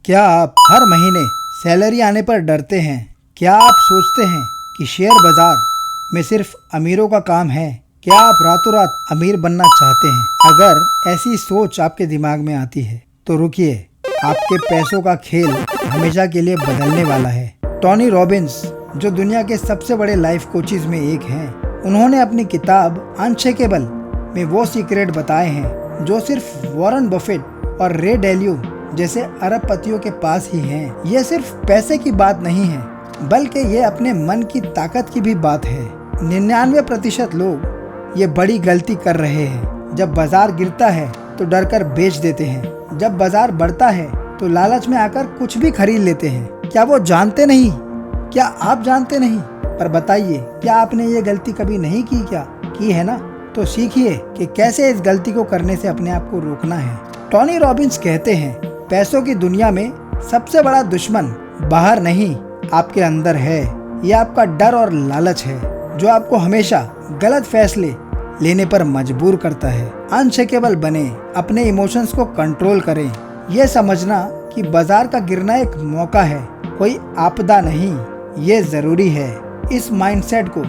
क्या आप हर महीने सैलरी आने पर डरते हैं? क्या आप सोचते हैं कि शेयर बाजार में सिर्फ अमीरों का काम है? क्या आप रातों रात अमीर बनना चाहते हैं? अगर ऐसी सोच आपके दिमाग में आती है तो रुकिए, आपके पैसों का खेल हमेशा के लिए बदलने वाला है। टोनी रॉबिन्स, जो दुनिया के सबसे बड़े लाइफ कोचेज में एक हैं, उन्होंने अपनी किताब अनशेकेबल में वो सीक्रेट बताए हैं जो सिर्फ वॉरेन बफेट और रे डैलियो जैसे अरबपतियों के पास ही हैं। ये सिर्फ पैसे की बात नहीं है, बल्कि ये अपने मन की ताकत की भी बात है। 99% लोग ये बड़ी गलती कर रहे हैं। जब बाजार गिरता है तो डरकर बेच देते हैं, जब बाजार बढ़ता है तो लालच में आकर कुछ भी खरीद लेते हैं। क्या वो जानते नहीं? क्या आप जानते नहीं? पर बताइए, क्या आपने ये गलती कभी नहीं की? क्या की है ना? तो सीखिए कि कैसे इस गलती को करने से अपने आप को रोकना है। टोनी रॉबिन्स कहते हैं, पैसों की दुनिया में सबसे बड़ा दुश्मन बाहर नहीं, आपके अंदर है। यह आपका डर और लालच है जो आपको हमेशा गलत फैसले लेने पर मजबूर करता है। अनशेकेबल बने, अपने इमोशंस को कंट्रोल करें। यह समझना कि बाजार का गिरना एक मौका है, कोई आपदा नहीं, ये जरूरी है। इस माइंडसेट को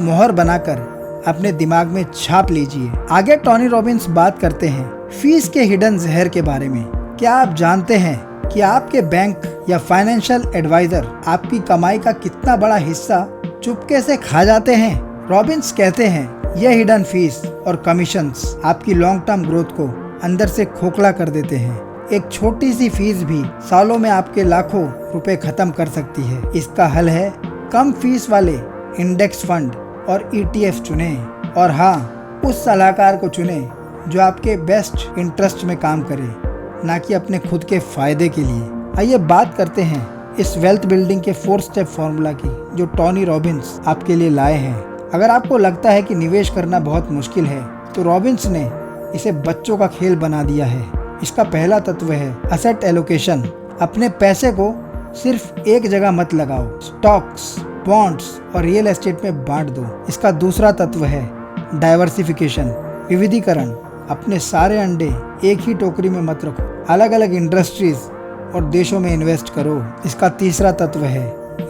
मोहर बनाकर अपने दिमाग में छाप लीजिए। आगे टोनी रॉबिन्स बात करते हैं फीस के हिडन जहर के बारे में। क्या आप जानते हैं कि आपके बैंक या फाइनेंशियल एडवाइजर आपकी कमाई का कितना बड़ा हिस्सा चुपके से खा जाते हैं? रॉबिन्स कहते हैं, यह हिडन फीस और कमीशंस आपकी लॉन्ग टर्म ग्रोथ को अंदर से खोखला कर देते हैं। एक छोटी सी फीस भी सालों में आपके लाखों रुपए खत्म कर सकती है। इसका हल है, कम फीस वाले इंडेक्स फंड और ETF चुनें, और हाँ, उस सलाहकार को चुनें जो आपके बेस्ट इंटरेस्ट में काम करे, ना कि अपने खुद के फायदे के लिए। आइए बात करते हैं इस वेल्थ बिल्डिंग के 4 स्टेप फॉर्मूला की जो टोनी रॉबिन्स आपके लिए लाए हैं। अगर आपको लगता है कि निवेश करना बहुत मुश्किल है, तो रॉबिन्स ने इसे बच्चों का खेल बना दिया है। इसका पहला तत्व है असेट एलोकेशन। अपने पैसे को सिर्फ एक जगह मत लगाओ, स्टॉक्स, बॉन्ड्स और रियल एस्टेट में बांट दो। इसका दूसरा तत्व है डाइवर्सिफिकेशन, विविधीकरण। अपने सारे अंडे एक ही टोकरी में मत रखो, अलग अलग इंडस्ट्रीज और देशों में इन्वेस्ट करो। इसका तीसरा तत्व है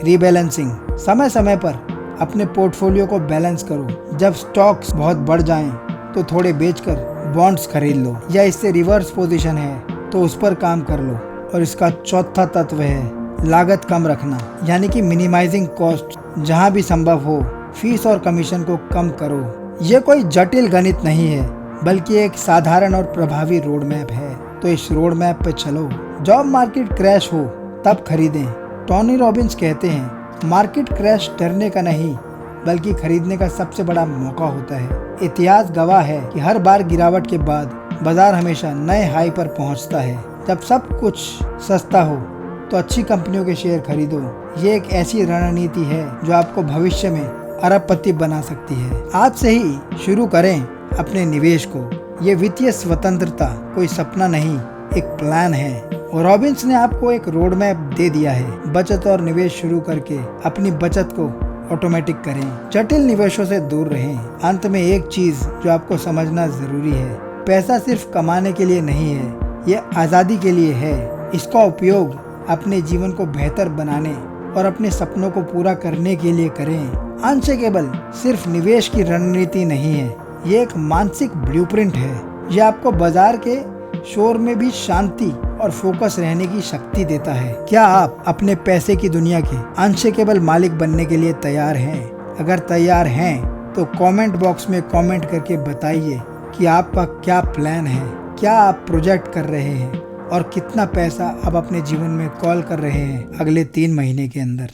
रीबैलेंसिंग। समय समय पर अपने पोर्टफोलियो को बैलेंस करो। जब स्टॉक्स बहुत बढ़ जाएं, तो थोड़े बेचकर बॉन्ड्स खरीद लो, या इससे रिवर्स पोजीशन है तो उस पर काम कर लो। और इसका चौथा तत्व है लागत कम रखना, यानी कि मिनिमाइजिंग कॉस्ट। जहां भी संभव हो फीस और कमीशन को कम करो। ये कोई जटिल गणित नहीं है, बल्कि एक साधारण और प्रभावी रोड मैप है। तो इस रोड मैप पे चलो। जब मार्केट क्रैश हो तब खरीदें। टोनी रॉबिन्स कहते हैं, मार्केट क्रैश डरने का नहीं, बल्कि खरीदने का सबसे बड़ा मौका होता है। इतिहास गवाह है कि हर बार गिरावट के बाद बाजार हमेशा नए हाई पर पहुंचता है। जब सब कुछ सस्ता हो तो अच्छी कंपनियों के शेयर खरीदो। ये एक ऐसी रणनीति है जो आपको भविष्य में अरबपति बना सकती है। आज से ही शुरू करें अपने निवेश को। ये वित्तीय स्वतंत्रता कोई सपना नहीं, एक प्लान है। और रॉबिन्स ने आपको एक रोड मैप दे दिया है। बचत और निवेश शुरू करके अपनी बचत को ऑटोमेटिक करें। जटिल निवेशों से दूर रहें। अंत में एक चीज जो आपको समझना जरूरी है, पैसा सिर्फ कमाने के लिए नहीं है, ये आजादी के लिए है। इसका उपयोग अपने जीवन को बेहतर बनाने और अपने सपनों को पूरा करने के लिए करें। अनशेकेबल सिर्फ निवेश की रणनीति नहीं है, ये एक मानसिक ब्लूप्रिंट है। यह आपको बाजार के शोर में भी शांति और फोकस रहने की शक्ति देता है। क्या आप अपने पैसे की दुनिया के अनशेकेबल मालिक बनने के लिए तैयार हैं? अगर तैयार हैं तो कमेंट बॉक्स में कमेंट करके बताइए कि आपका क्या प्लान है, क्या आप प्रोजेक्ट कर रहे हैं और कितना पैसा आप अपने जीवन में कॉल कर रहे हैं अगले 3 महीने के अंदर।